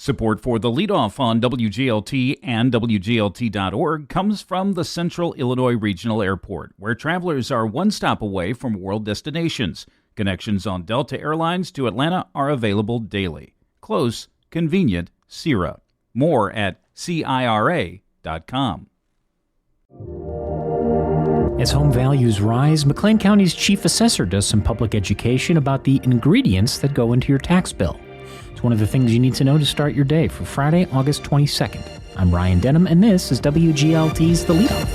Support for the Leadoff on WGLT and WGLT.org comes from the Central Illinois Regional Airport, where travelers are one stop away from world destinations. Connections on Delta Airlines to Atlanta are available daily. Close, convenient, CIRA. More at CIRA.com. As home values rise, McLean County's chief assessor does some public education about the ingredients that go into your tax bill. It's one of the things you need to know to start your day for Friday, August 22nd. I'm Ryan Denham, and this is WGLT's The Leadoff.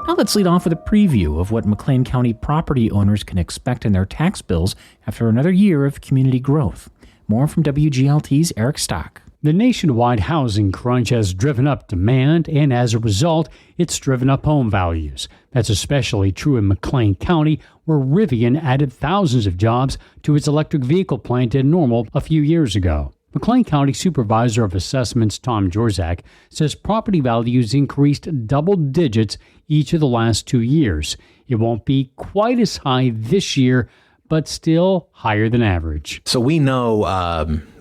Now let's lead off with a preview of what McLean County property owners can expect in their tax bills after another year of community growth. More from WGLT's Eric Stock. The nationwide housing crunch has driven up demand, and as a result, it's driven up home values. That's especially true in McLean County, where Rivian added thousands of jobs to its electric vehicle plant in Normal a few years ago. McLean County Supervisor of Assessments Tom Jorzak says property values increased double digits each of the last 2 years. It won't be quite as high this year, but still higher than average. So we know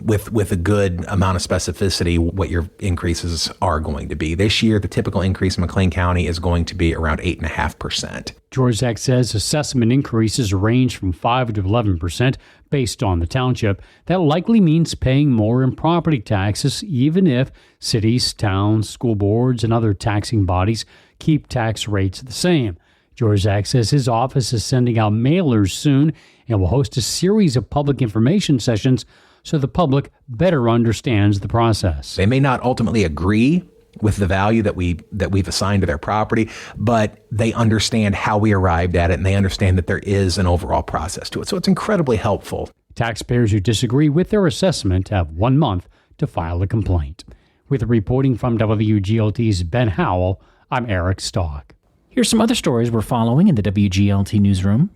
with a good amount of specificity what your increases are going to be. This year, the typical increase in McLean County is going to be around 8.5%. Jorzak says assessment increases range from 5 to 11% based on the township. That likely means paying more in property taxes, even if cities, towns, school boards, and other taxing bodies keep tax rates the same. Jorzak says his office is sending out mailers soon and will host a series of public information sessions so the public better understands the process. They may not ultimately agree with the value that we've assigned to their property, but they understand how we arrived at it, and they understand that there is an overall process to it. So it's incredibly helpful. Taxpayers who disagree with their assessment have 1 month to file a complaint. With reporting from WGLT's Ben Howell, I'm Eric Stock. Here's some other stories we're following in the WGLT newsroom.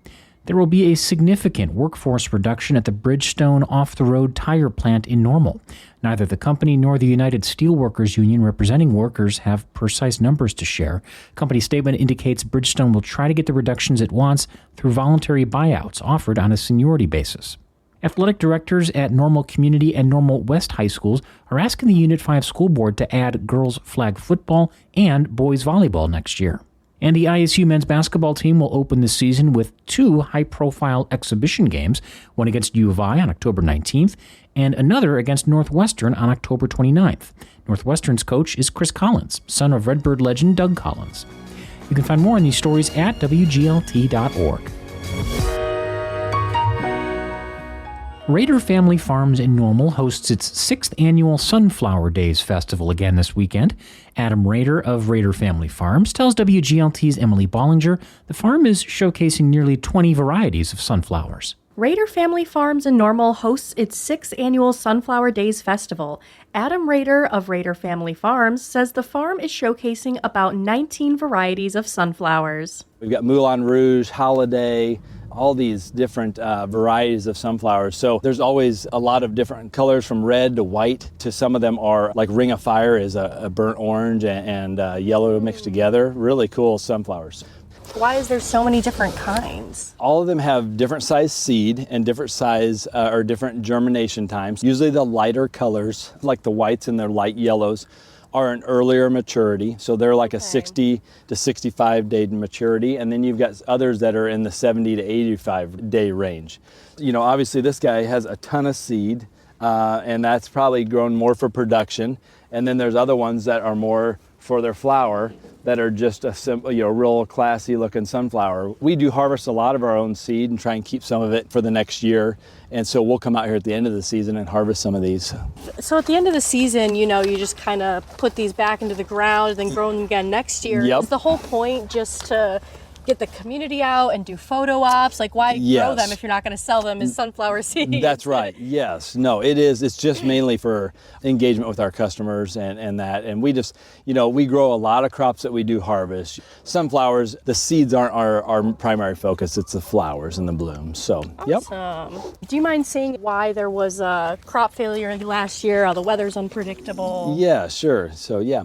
There will be a significant workforce reduction at the Bridgestone off-the-road tire plant in Normal. Neither the company nor the United Steelworkers Union representing workers have precise numbers to share. Company statement indicates Bridgestone will try to get the reductions it wants through voluntary buyouts offered on a seniority basis. Athletic directors at Normal Community and Normal West High Schools are asking the Unit 5 school board to add girls flag football and boys volleyball next year. And the ISU men's basketball team will open the season with 2 high-profile exhibition games, one against U of I on October 19th and another against Northwestern on October 29th. Northwestern's coach is Chris Collins, son of Redbird legend Doug Collins. You can find more on these stories at WGLT.org. Rader Family Farms in Normal hosts its 6th annual Sunflower Days Festival again this weekend. Adam Rader of Rader Family Farms tells WGLT's Emily Bollinger the farm is showcasing nearly 20 varieties of sunflowers. Rader Family Farms in Normal hosts its 6th annual Sunflower Days Festival. Adam Rader of Rader Family Farms says the farm is showcasing about 19 varieties of sunflowers. We've got Moulin Rouge, Holiday, all these different varieties of sunflowers. So there's always a lot of different colors from red to white to some of them are like Ring of Fire is a burnt orange and yellow mixed together. Really cool sunflowers. Why is there so many different kinds? All of them have different size seed and different size or different germination times. Usually the lighter colors, like the whites and the light yellows, are an earlier maturity. So they're like a 60 to 65 day maturity. And then you've got others that are in the 70 to 85 day range. You know, obviously this guy has a ton of seed and that's probably grown more for production. And then there's other ones that are more for their flower that are just a simple, real classy looking sunflower. We do harvest a lot of our own seed and try and keep some of it for the next year. And so we'll come out here at the end of the season and harvest some of these. So at the end of the season, you just kind of put these back into the ground and then grow them again next year. Yep. Is the whole point just to get the community out and do photo ops? Like, why grow them if you're not going to sell them as sunflower seeds? That's right. Yes. No, it is. It's just mainly for engagement with our customers and that. And we just, we grow a lot of crops that we do harvest. Sunflowers, the seeds aren't our primary focus. It's the flowers and the blooms. So, awesome. Yep. Do you mind saying why there was a crop failure last year? How the weather's unpredictable? Yeah, sure. So, yeah,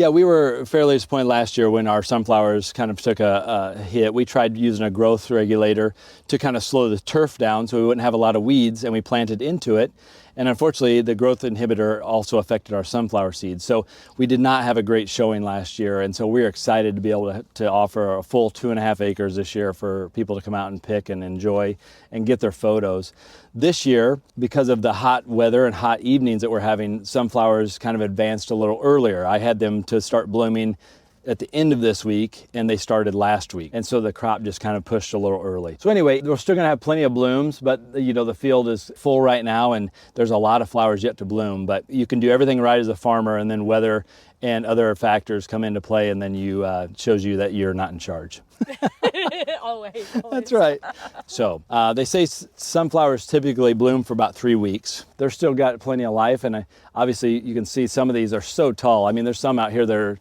we were fairly disappointed last year when our sunflowers kind of took a hit, we tried using a growth regulator to kind of slow the turf down so we wouldn't have a lot of weeds, and we planted into it. And unfortunately, the growth inhibitor also affected our sunflower seeds. So we did not have a great showing last year. And so we're excited to be able to offer a full 2.5 acres this year for people to come out and pick and enjoy and get their photos. This year, because of the hot weather and hot evenings that we're having, sunflowers kind of advanced a little earlier. I had them to start blooming at the end of this week, and they started last week. And so the crop just kind of pushed a little early. So anyway, we're still gonna have plenty of blooms, but the field is full right now, and there's a lot of flowers yet to bloom. But you can do everything right as a farmer, and then weather and other factors come into play, and then you shows you that you're not in charge. Always. That's right. So they say sunflowers typically bloom for about 3 weeks. They're still got plenty of life, and obviously you can see some of these are so tall. I mean, there's some out here that are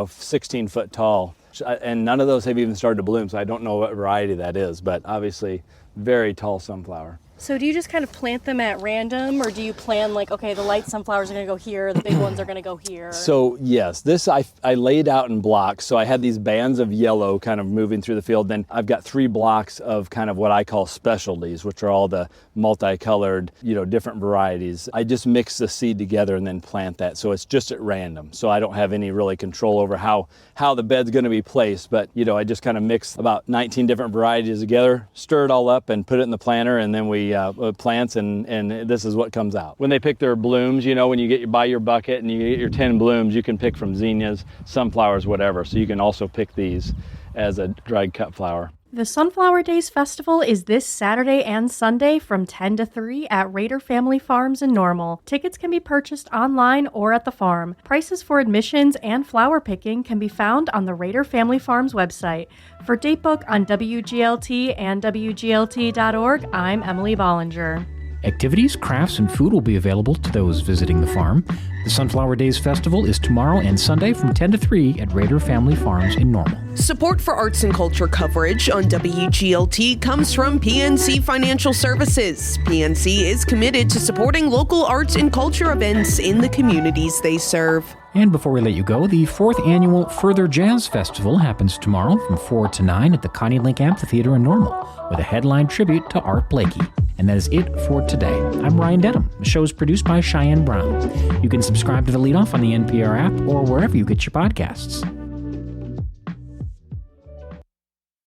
16 foot tall, and none of those have even started to bloom, so I don't know what variety that is, but obviously very tall sunflower. So do you just kind of plant them at random, or do you plan like, okay, the light sunflowers are going to go here, the big ones are going to go here? So yes, this I laid out in blocks. So I had these bands of yellow kind of moving through the field. Then I've got 3 blocks of kind of what I call specialties, which are all the multicolored, different varieties. I just mix the seed together and then plant that. So it's just at random. So I don't have any really control over how the bed's going to be placed. But, I just kind of mix about 19 different varieties together, stir it all up and put it in the planter, and then we plants, and this is what comes out. When they pick their blooms, when you buy your bucket and you get your 10 blooms, you can pick from zinnias, sunflowers, whatever. So you can also pick these as a dried cut flower. The Sunflower Days Festival is this Saturday and Sunday from 10 to 3 at Rader Family Farms in Normal. Tickets can be purchased online or at the farm. Prices for admissions and flower picking can be found on the Rader Family Farms website. For Datebook on WGLT and WGLT.org, I'm Emily Bollinger. Activities, crafts, and food will be available to those visiting the farm. The Sunflower Days Festival is tomorrow and Sunday from 10 to 3 at Rader Family Farms in Normal. Support for arts and culture coverage on WGLT comes from PNC Financial Services. PNC is committed to supporting local arts and culture events in the communities they serve. And before we let you go, the 4th annual Further Jazz Festival happens tomorrow from 4 to 9 at the Connie Link Amphitheater in Normal with a headline tribute to Art Blakey. And that is it for today. I'm Ryan Dedham. The show is produced by Cheyenne Brown. You can subscribe to the Leadoff on the NPR app or wherever you get your podcasts.